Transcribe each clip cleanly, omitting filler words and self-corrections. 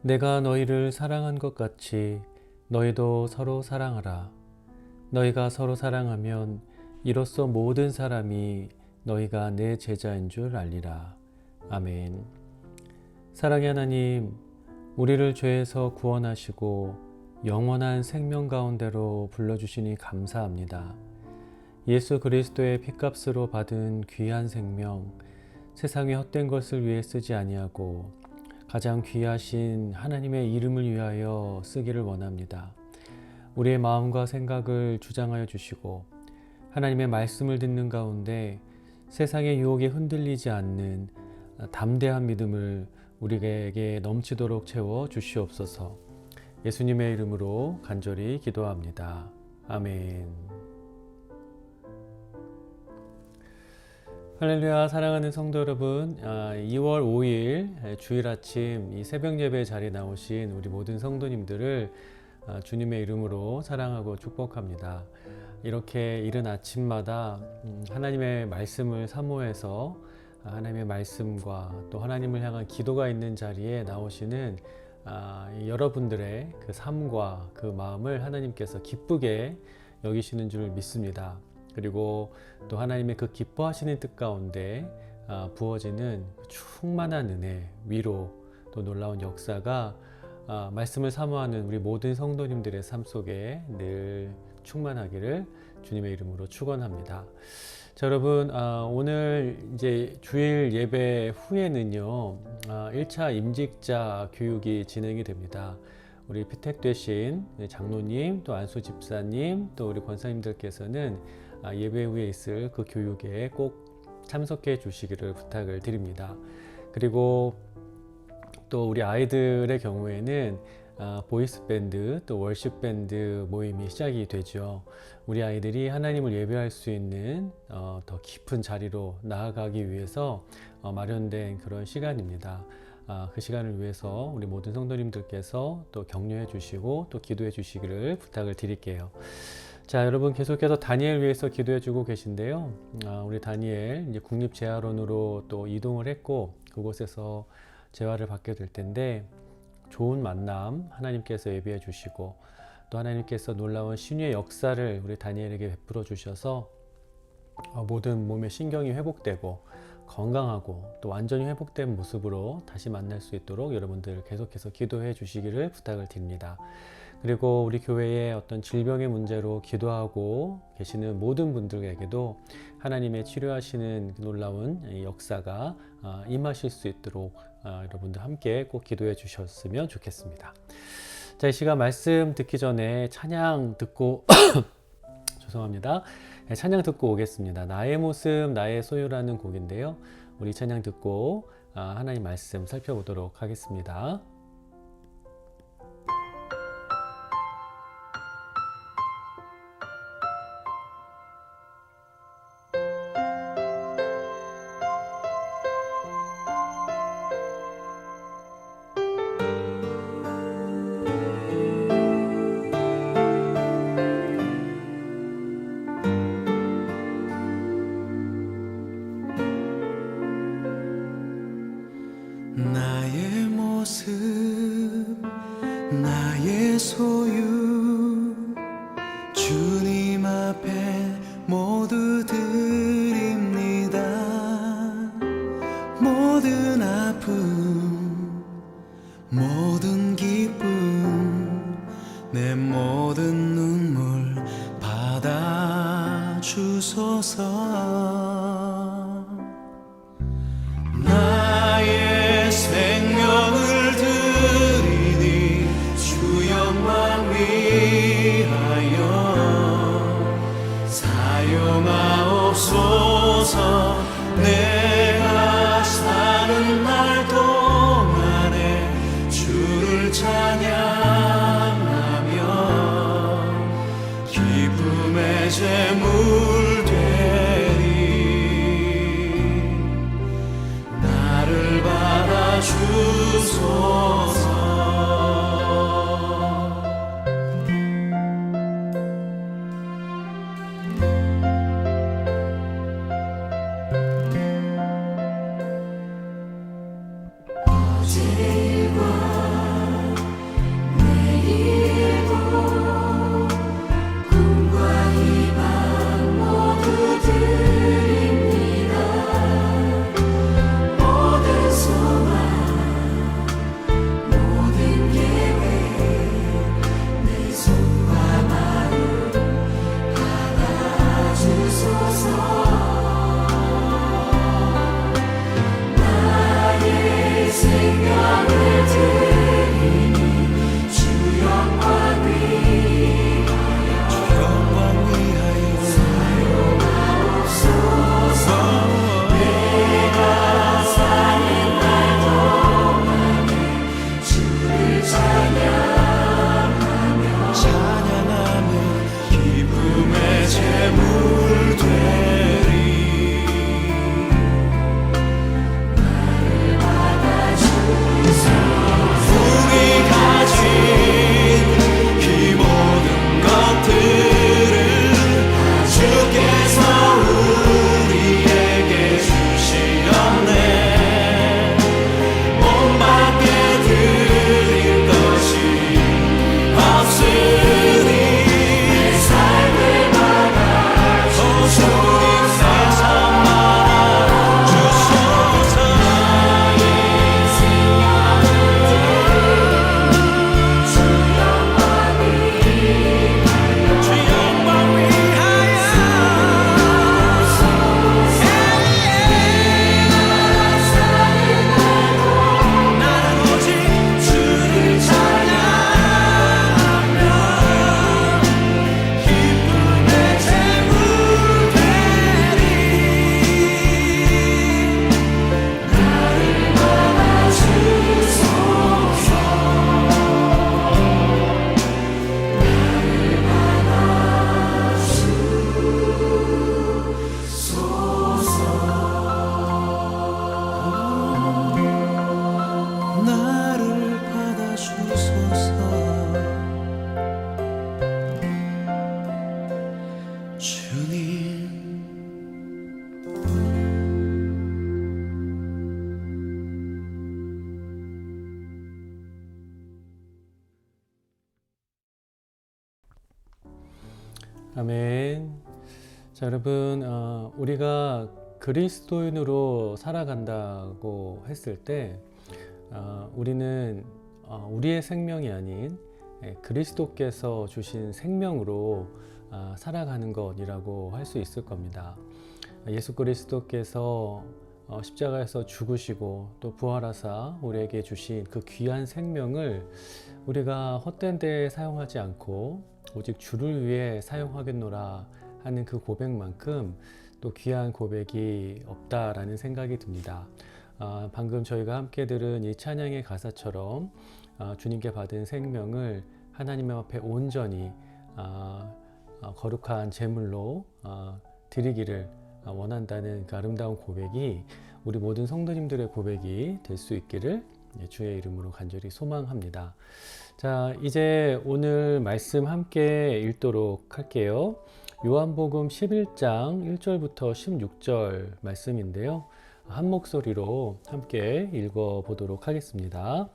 내가 너희를 사랑한 것 같이 너희도 서로 사랑하라. 너희가 서로 사랑하면 이로써 모든 사람이 너희가 내 제자인 줄 알리라. 아멘. 사랑의 하나님, 우리를 죄에서 구원하시고 영원한 생명 가운데로 불러주시니 감사합니다. 예수 그리스도의 핏값으로 받은 귀한 생명, 세상에 헛된 것을 위해 쓰지 아니하고 가장 귀하신 하나님의 이름을 위하여 쓰기를 원합니다. 우리의 마음과 생각을 주장하여 주시고 하나님의 말씀을 듣는 가운데 세상의 유혹에 흔들리지 않는 담대한 믿음을 우리에게 넘치도록 채워 주시옵소서. 예수님의 이름으로 간절히 기도합니다. 아멘. 할렐루야. 사랑하는 성도 여러분, 2월 5일 주일 아침 이 새벽 예배 자리에 나오신 우리 모든 성도님들을 주님의 이름으로 사랑하고 축복합니다. 이렇게 이른 아침마다 하나님의 말씀을 사모해서 하나님의 말씀과 또 하나님을 향한 기도가 있는 자리에 나오시는 여러분들의 그 삶과 그 마음을 하나님께서 기쁘게 여기시는 줄 믿습니다. 그리고 또 하나님의 그 기뻐하시는 뜻 가운데 부어지는 충만한 은혜, 위로, 또 놀라운 역사가 말씀을 사모하는 우리 모든 성도님들의 삶 속에 늘 충만하기를 주님의 이름으로 축원합니다. 자, 여러분, 오늘 이제 주일 예배 후에는요 1차 임직자 교육이 진행이 됩니다. 우리 피택되신 장로님, 또 안수 집사님, 또 우리 권사님들께서는 예배 후에 있을 그 교육에 꼭 참석해 주시기를 부탁을 드립니다. 그리고 또 우리 아이들의 경우에는 보이스 밴드 또 월십 밴드 모임이 시작이 되죠. 우리 아이들이 하나님을 예배할 수 있는 더 깊은 자리로 나아가기 위해서 마련된 그런 시간입니다. 그 시간을 위해서 우리 모든 성도님들께서 또 격려해 주시고 또 기도해 주시기를 부탁을 드릴게요. 자, 여러분, 계속해서 다니엘 위해서 기도해 주고 계신데요. 우리 다니엘 이제 국립재활원으로 또 이동을 했고 그곳에서 재활을 받게 될 텐데 좋은 만남 하나님께서 예비해 주시고 또 하나님께서 놀라운 신유의 역사를 우리 다니엘에게 베풀어 주셔서 모든 몸의 신경이 회복되고 건강하고 또 완전히 회복된 모습으로 다시 만날 수 있도록 여러분들 계속해서 기도해 주시기를 부탁을 드립니다. 그리고 우리 교회의 어떤 질병의 문제로 기도하고 계시는 모든 분들에게도 하나님의 치료하시는 놀라운 역사가 임하실 수 있도록 여러분들 함께 꼭 기도해 주셨으면 좋겠습니다. 자, 이 시간 말씀 듣기 전에 찬양 듣고 죄송합니다. 찬양 듣고 오겠습니다. 나의 모습 나의 소유라는 곡인데요. 우리 찬양 듣고 하나님 말씀 살펴보도록 하겠습니다. 나의 모습 나의 소유 주님 앞에 모두 드립니다. 모든 아픔 모든 기쁨 내 모든 눈물 받아 주소서. 나의 생명을 드리니 주 영광 위하여 사용하옵소서. 내가 사는 날 동안에 주를 찬양하며 기쁨의 제물 되리. 나를 받아주소서. 어제와 자, 여러분, 우리가 그리스도인으로 살아간다고 했을 때 우리는 우리의 생명이 아닌 그리스도께서 주신 생명으로 살아가는 것이라고 할 수 있을 겁니다. 예수 그리스도께서 십자가에서 죽으시고 또 부활하사 우리에게 주신 그 귀한 생명을 우리가 헛된 데에 사용하지 않고 오직 주를 위해 사용하겠노라 하는 그 고백만큼 또 귀한 고백이 없다라는 생각이 듭니다. 방금 저희가 함께 들은 이 찬양의 가사처럼 주님께 받은 생명을 하나님 앞에 온전히 거룩한 제물로 드리기를 원한다는 그 아름다운 고백이 우리 모든 성도님들의 고백이 될 수 있기를 주의 이름으로 간절히 소망합니다. 자, 이제 오늘 말씀 함께 읽도록 할게요. 요한복음 11장 1절부터 16절 말씀인데요. 한 목소리로 함께 읽어보도록 하겠습니다.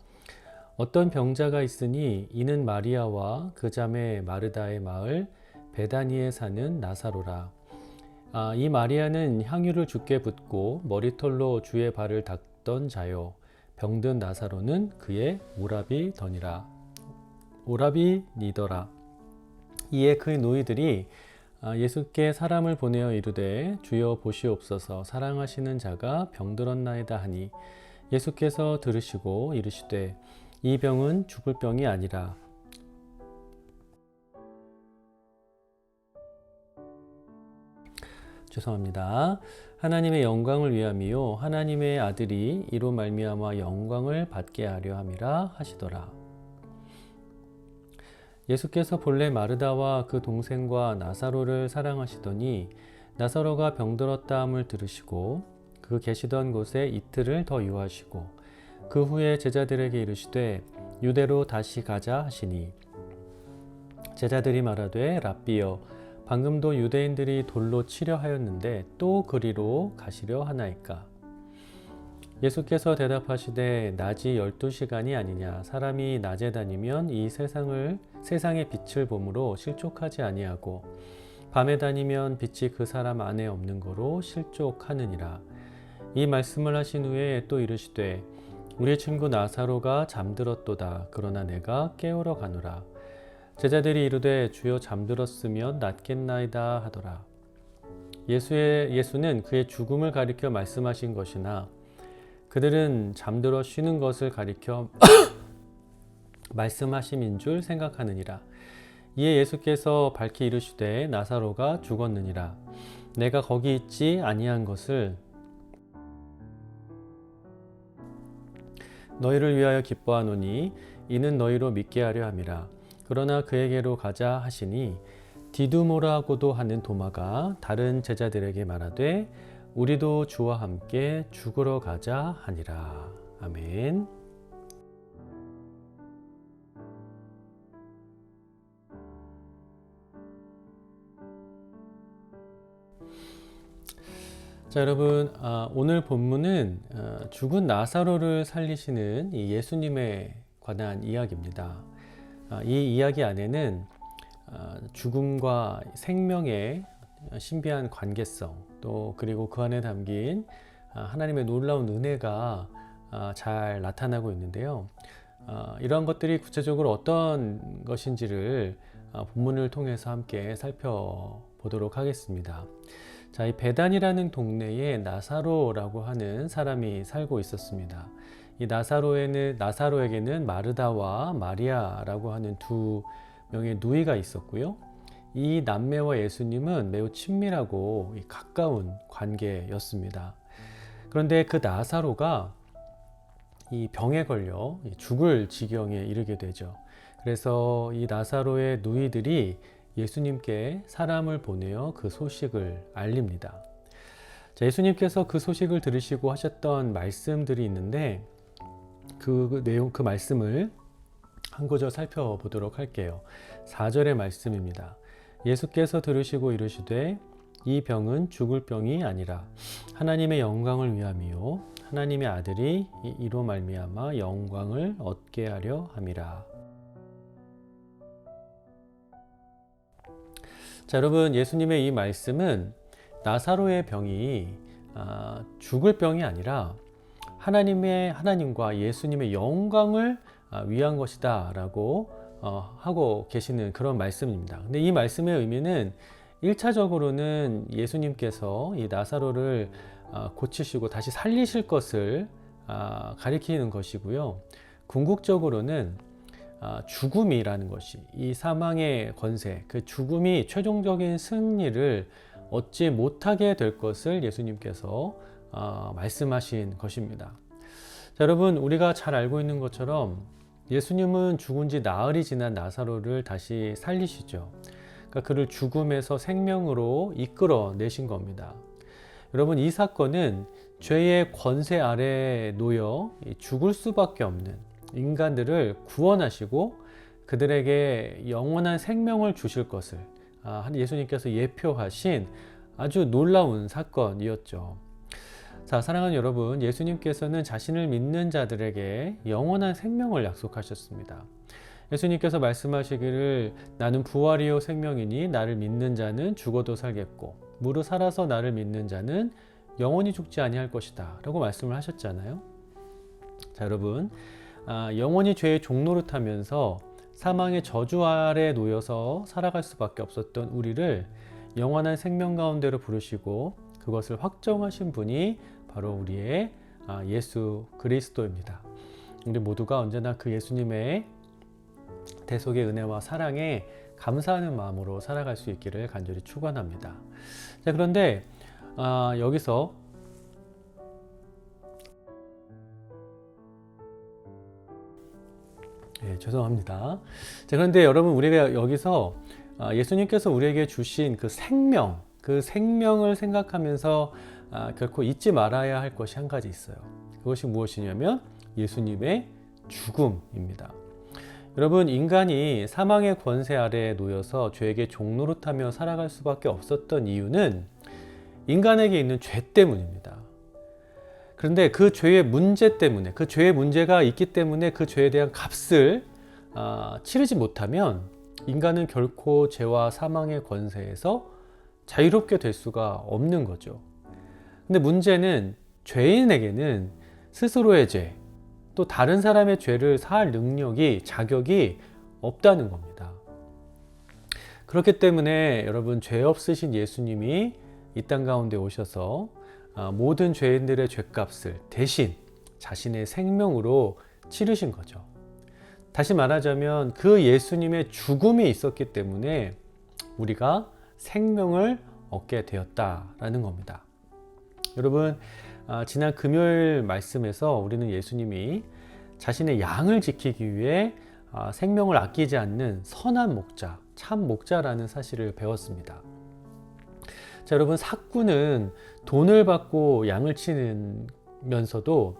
어떤 병자가 있으니 이는 마리아와 그 자매 마르다의 마을 베다니에 사는 나사로라. 이 마리아는 향유를 주께 붓고 머리털로 주의 발을 닦던 자요. 병든 나사로는 그의 오라비니더라. 이에 그의 노이들이 예수께 사람을 보내어 이르되 주여 보시옵소서 사랑하시는 자가 병들었나이다 하니 예수께서 들으시고 이르시되 이 병은 죽을 병이 아니라 하나님의 영광을 위함이요 하나님의 아들이 이로 말미암아 영광을 받게 하려 함이라 하시더라. 예수께서 본래 마르다와 그 동생과 나사로를 사랑하시더니 나사로가 병들었다 함을 들으시고 그 계시던 곳에 이틀을 더 유하시고 그 후에 제자들에게 이르시되 유대로 다시 가자 하시니 제자들이 말하되 랍비여 방금도 유대인들이 돌로 치려 하였는데 또 그리로 가시려 하나이까. 예수께서 대답하시되 낮이 12시간이 아니냐. 사람이 낮에 다니면 이 세상의 빛을 보므로 실족하지 아니하고 밤에 다니면 빛이 그 사람 안에 없는 거로 실족하느니라. 이 말씀을 하신 후에 또 이르시되 우리 친구 나사로가 잠들었도다. 그러나 내가 깨우러 가노라. 제자들이 이르되 주여 잠들었으면 낫겠나이다 하더라. 예수는 그의 죽음을 가리켜 말씀하신 것이나 그들은 잠들어 쉬는 것을 가리켜 말씀하심인 줄 생각하느니라. 이에 예수께서 밝히 이르시되 나사로가 죽었느니라. 내가 거기 있지 아니한 것을 너희를 위하여 기뻐하노니 이는 너희로 믿게 하려 함이라. 그러나 그에게로 가자 하시니 디두모라고도 하는 도마가 다른 제자들에게 말하되 우리도 주와 함께 죽으러 가자 하니라. 아멘. 자, 여러분, 오늘 본문은 죽은 나사로를 살리시는 이 예수님에 관한 이야기입니다. 이 이야기 안에는 죽음과 생명의 신비한 관계성, 또 그리고 그 안에 담긴 하나님의 놀라운 은혜가 잘 나타나고 있는데요. 이러한 것들이 구체적으로 어떤 것인지를 본문을 통해서 함께 살펴보도록 하겠습니다. 자, 이 베단이라는 동네에 나사로라고 하는 사람이 살고 있었습니다. 이 나사로에게는 마르다와 마리아라고 하는 두 명의 누이가 있었고요. 이 남매와 예수님은 매우 친밀하고 가까운 관계였습니다. 그런데 그 나사로가 이 병에 걸려 죽을 지경에 이르게 되죠. 그래서 이 나사로의 누이들이 예수님께 사람을 보내어 그 소식을 알립니다. 자, 예수님께서 그 소식을 들으시고 하셨던 말씀들이 있는데 그 말씀을 한 구절 살펴보도록 할게요. 4절의 말씀입니다. 예수께서 들으시고 이르시되 이 병은 죽을 병이 아니라 하나님의 영광을 위함이요 하나님의 아들이 이로 말미암아 영광을 얻게 하려 함이라. 자, 여러분, 예수님의 이 말씀은 나사로의 병이 죽을 병이 아니라 하나님과 예수님의 영광을 위한 것이다 라고 하고 계시는 그런 말씀입니다. 근데 이 말씀의 의미는 1차적으로는 예수님께서 이 나사로를 고치시고 다시 살리실 것을 가리키는 것이고요. 궁극적으로는 죽음이라는 것이, 이 사망의 권세, 그 죽음이 최종적인 승리를 얻지 못하게 될 것을 예수님께서 말씀하신 것입니다. 자, 여러분, 우리가 잘 알고 있는 것처럼 예수님은 죽은 지 나흘이 지난 나사로를 다시 살리시죠. 그러니까 그를 죽음에서 생명으로 이끌어 내신 겁니다. 여러분, 이 사건은 죄의 권세 아래에 놓여 죽을 수밖에 없는 인간들을 구원하시고 그들에게 영원한 생명을 주실 것을 예수님께서 예표하신 아주 놀라운 사건이었죠. 자, 사랑하는 여러분, 예수님께서는 자신을 믿는 자들에게 영원한 생명을 약속하셨습니다. 예수님께서 말씀하시기를 나는 부활이요 생명이니 나를 믿는 자는 죽어도 살겠고 무릇 살아서 나를 믿는 자는 영원히 죽지 아니할 것이다 라고 말씀을 하셨잖아요. 자, 여러분, 영원히 죄의 종노릇하면서 사망의 저주 아래 놓여서 살아갈 수밖에 없었던 우리를 영원한 생명 가운데로 부르시고 그것을 확정하신 분이 바로 우리의 예수 그리스도입니다. 우리 모두가 언제나 그 예수님의 대속의 은혜와 사랑에 감사하는 마음으로 살아갈 수 있기를 간절히 축원합니다. 자, 그런데 여기서 죄송합니다. 자, 그런데 여러분, 우리가 여기서 예수님께서 우리에게 주신 그 생명을 생각하면서 결코 잊지 말아야 할 것이 한 가지 있어요. 그것이 무엇이냐면 예수님의 죽음입니다. 여러분, 인간이 사망의 권세 아래에 놓여서 죄에게 종노릇하며 살아갈 수밖에 없었던 이유는 인간에게 있는 죄 때문입니다. 그런데 그 죄의 문제 때문에, 그 죄의 문제가 있기 때문에 그 죄에 대한 값을 치르지 못하면 인간은 결코 죄와 사망의 권세에서 자유롭게 될 수가 없는 거죠. 근데 문제는 죄인에게는 스스로의 죄, 또 다른 사람의 죄를 사할 능력이, 자격이 없다는 겁니다. 그렇기 때문에 여러분, 죄 없으신 예수님이 이 땅 가운데 오셔서 모든 죄인들의 죄값을 대신 자신의 생명으로 치르신 거죠. 다시 말하자면 그 예수님의 죽음이 있었기 때문에 우리가 생명을 얻게 되었다라는 겁니다. 여러분, 지난 금요일 말씀에서 우리는 예수님이 자신의 양을 지키기 위해 생명을 아끼지 않는 선한 목자, 참 목자라는 사실을 배웠습니다. 자, 여러분, 삭구는 돈을 받고 양을 치면서도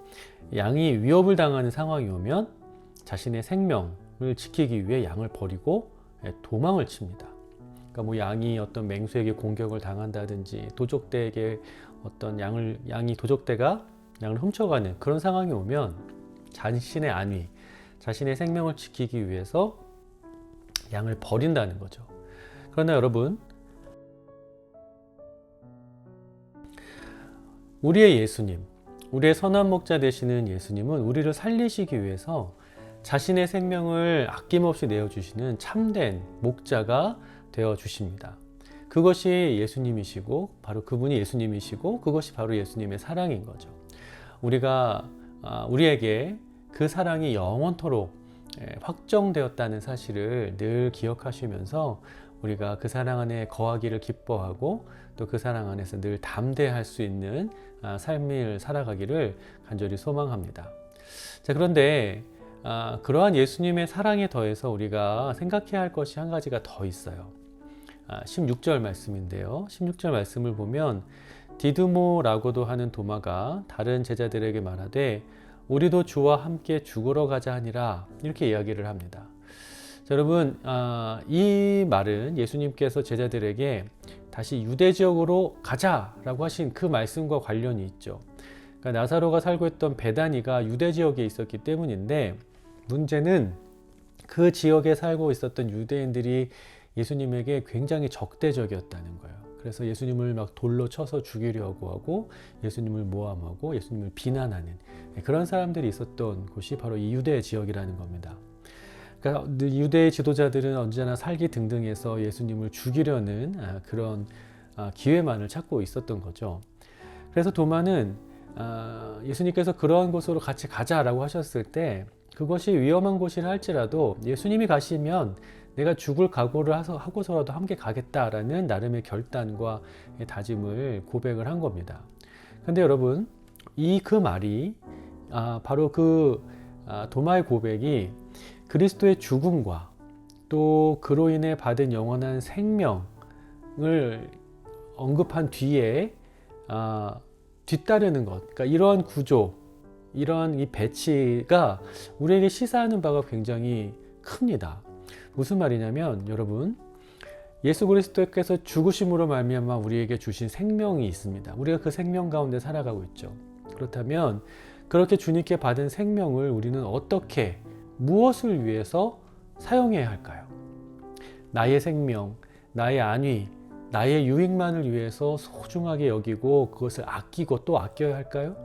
양이 위협을 당하는 상황이 오면 자신의 생명을 지키기 위해 양을 버리고 도망을 칩니다. 그러니까 뭐 양이 어떤 맹수에게 공격을 당한다든지 도적대에게 어떤 도적대가 양을 훔쳐가는 그런 상황이 오면 자신의 안위, 자신의 생명을 지키기 위해서 양을 버린다는 거죠. 그러나 여러분, 우리의 예수님, 우리의 선한 목자 되시는 예수님은 우리를 살리시기 위해서 자신의 생명을 아낌없이 내어주시는 참된 목자가 되어주십니다. 그것이 예수님이시고, 바로 그분이 예수님이시고, 그것이 바로 예수님의 사랑인 거죠. 우리에게 그 사랑이 영원토록 확정되었다는 사실을 늘 기억하시면서 우리가 그 사랑 안에 거하기를 기뻐하고 또 그 사랑 안에서 늘 담대할 수 있는 삶을 살아가기를 간절히 소망합니다. 자, 그런데 그러한 예수님의 사랑에 더해서 우리가 생각해야 할 것이 한 가지가 더 있어요. 16절 말씀인데요. 16절 말씀을 보면 디드모라고도 하는 도마가 다른 제자들에게 말하되 우리도 주와 함께 죽으러 가자 하니라, 이렇게 이야기를 합니다. 자, 여러분, 이 말은 예수님께서 제자들에게 다시 유대 지역으로 가자라고 하신 그 말씀과 관련이 있죠. 그러니까 나사로가 살고 있던 베다니가 유대 지역에 있었기 때문인데, 문제는 그 지역에 살고 있었던 유대인들이 예수님에게 굉장히 적대적이었다는 거예요. 그래서 예수님을 막 돌로 쳐서 죽이려고 하고 예수님을 모함하고 예수님을 비난하는 그런 사람들이 있었던 곳이 바로 이 유대 지역이라는 겁니다. 그러니까 유대의 지도자들은 언제나 살기등등해서 예수님을 죽이려는 그런 기회만을 찾고 있었던 거죠. 그래서 도마는 예수님께서 그러한 곳으로 같이 가자라고 하셨을 때 그것이 위험한 곳이라 할지라도 예수님이 가시면 내가 죽을 각오를 하고서라도 함께 가겠다라는 나름의 결단과 다짐을 고백을 한 겁니다. 근데 여러분, 그 말이 바로 도마의 고백이 그리스도의 죽음과 또 그로 인해 받은 영원한 생명을 언급한 뒤에 뒤따르는 것, 그러니까 이러한 구조, 이러한 이 배치가 우리에게 시사하는 바가 굉장히 큽니다. 무슨 말이냐면 여러분, 예수 그리스도께서 죽으심으로 말미암아 우리에게 주신 생명이 있습니다. 우리가 그 생명 가운데 살아가고 있죠. 그렇다면 그렇게 주님께 받은 생명을 우리는 어떻게, 무엇을 위해서 사용해야 할까요? 나의 생명, 나의 안위, 나의 유익만을 위해서 소중하게 여기고 그것을 아끼고 또 아껴야 할까요?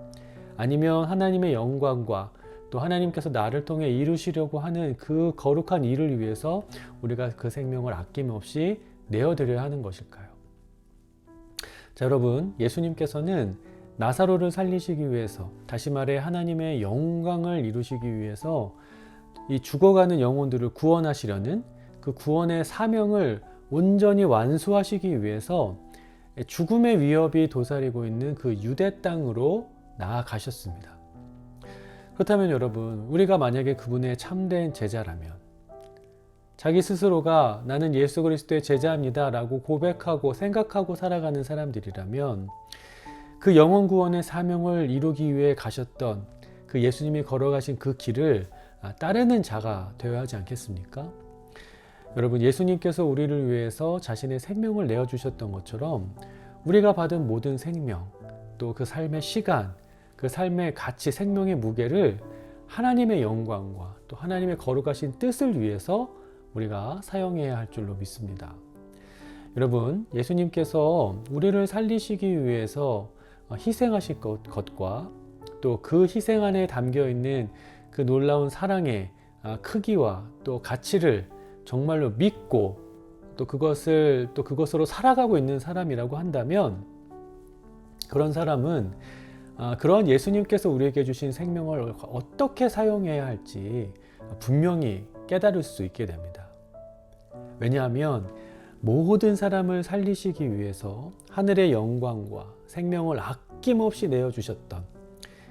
아니면 하나님의 영광과 또 하나님께서 나를 통해 이루시려고 하는 그 거룩한 일을 위해서 우리가 그 생명을 아낌없이 내어드려야 하는 것일까요? 자, 여러분, 예수님께서는 나사로를 살리시기 위해서, 다시 말해 하나님의 영광을 이루시기 위해서 이 죽어가는 영혼들을 구원하시려는 그 구원의 사명을 온전히 완수하시기 위해서 죽음의 위협이 도사리고 있는 그 유대 땅으로 나아가셨습니다. 그렇다면 여러분, 우리가 만약에 그분의 참된 제자라면, 자기 스스로가 나는 예수 그리스도의 제자입니다 라고 고백하고 생각하고 살아가는 사람들이라면 그 영혼 구원의 사명을 이루기 위해 가셨던 그 예수님이 걸어가신 그 길을 따르는 자가 되어야 하지 않겠습니까? 여러분, 예수님께서 우리를 위해서 자신의 생명을 내어주셨던 것처럼 우리가 받은 모든 생명, 또 그 삶의 시간, 그 삶의 가치, 생명의 무게를 하나님의 영광과 또 하나님의 거룩하신 뜻을 위해서 우리가 사용해야 할 줄로 믿습니다. 여러분, 예수님께서 우리를 살리시기 위해서 희생하실 것과 또 그 희생 안에 담겨있는 그 놀라운 사랑의 크기와 또 가치를 정말로 믿고 또 그것으로 살아가고 있는 사람이라고 한다면, 그런 사람은 그런 예수님께서 우리에게 주신 생명을 어떻게 사용해야 할지 분명히 깨달을 수 있게 됩니다. 왜냐하면 모든 사람을 살리시기 위해서 하늘의 영광과 생명을 아낌없이 내어주셨던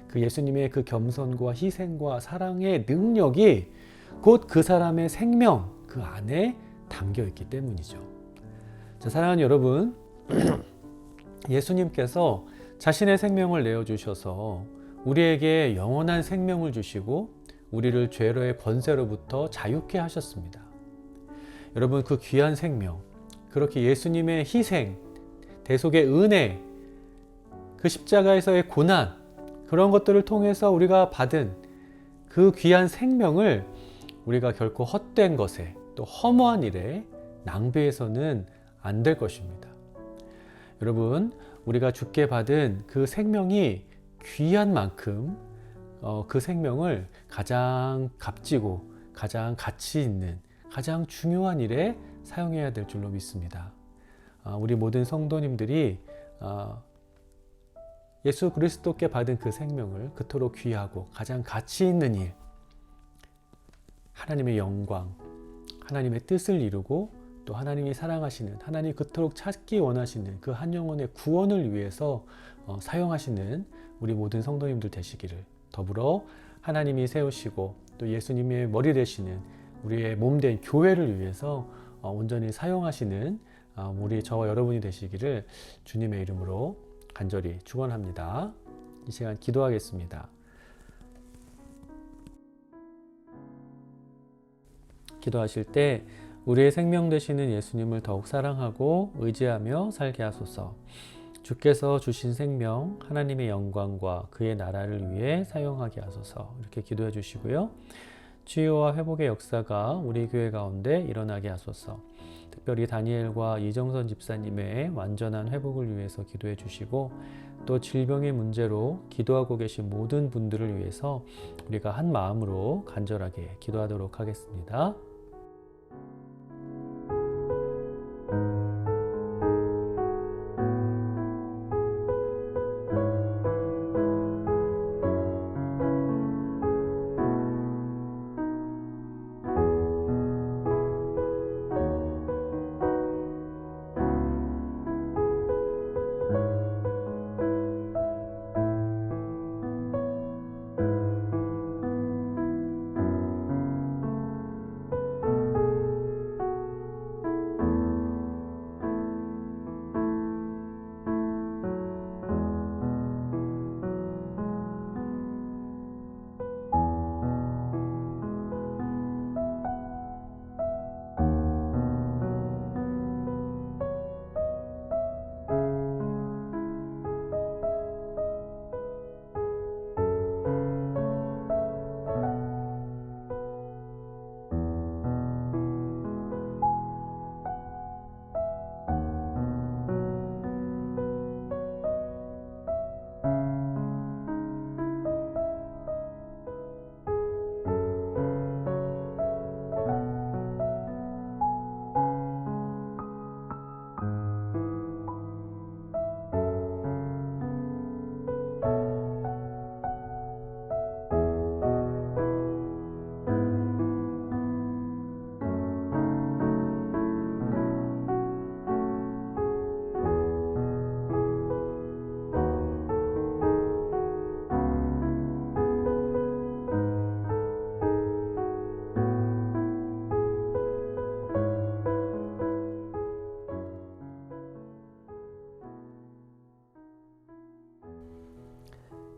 그 예수님의 그 겸손과 희생과 사랑의 능력이 곧 그 사람의 생명, 그 안에 담겨 있기 때문이죠. 자, 사랑하는 여러분, 예수님께서 자신의 생명을 내어주셔서 우리에게 영원한 생명을 주시고 우리를 죄로의 권세로부터 자유케 하셨습니다. 여러분, 그 귀한 생명, 그렇게 예수님의 희생, 대속의 은혜, 그 십자가에서의 고난, 그런 것들을 통해서 우리가 받은 그 귀한 생명을 우리가 결코 헛된 것에 또 허무한 일에 낭비해서는 안 될 것입니다. 여러분, 우리가 주께 받은 그 생명이 귀한 만큼 그 생명을 가장 값지고 가장 가치 있는 가장 중요한 일에 사용해야 될 줄로 믿습니다. 우리 모든 성도님들이 예수 그리스도께 받은 그 생명을 그토록 귀하고 가장 가치 있는 일, 하나님의 영광, 하나님의 뜻을 이루고 또 하나님이 사랑하시는, 하나님이 그토록 찾기 원하시는 그 한 영혼의 구원을 위해서 사용하시는 우리 모든 성도님들 되시기를, 더불어 하나님이 세우시고 또 예수님의 머리 되시는 우리의 몸된 교회를 위해서 온전히 사용하시는 우리 저와 여러분이 되시기를 주님의 이름으로 간절히 축원합니다. 이 시간 기도하겠습니다. 기도하실 때 우리의 생명 되시는 예수님을 더욱 사랑하고 의지하며 살게 하소서. 주께서 주신 생명, 하나님의 영광과 그의 나라를 위해 사용하게 하소서. 이렇게 기도해 주시고요. 치유와 회복의 역사가 우리 교회 가운데 일어나게 하소서. 특별히 다니엘과 이정선 집사님의 완전한 회복을 위해서 기도해 주시고, 또 질병의 문제로 기도하고 계신 모든 분들을 위해서 우리가 한 마음으로 간절하게 기도하도록 하겠습니다.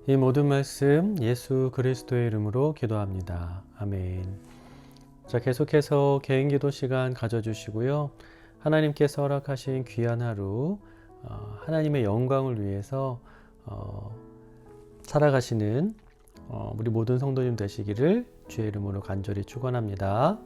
이 모든 말씀 예수 그리스도의 이름으로 기도합니다. 아멘. 자, 계속해서 개인 기도 시간 가져주시고요. 하나님께서 허락하신 귀한 하루, 하나님의 영광을 위해서 살아가시는 우리 모든 성도님 되시기를 주의 이름으로 간절히 축원합니다.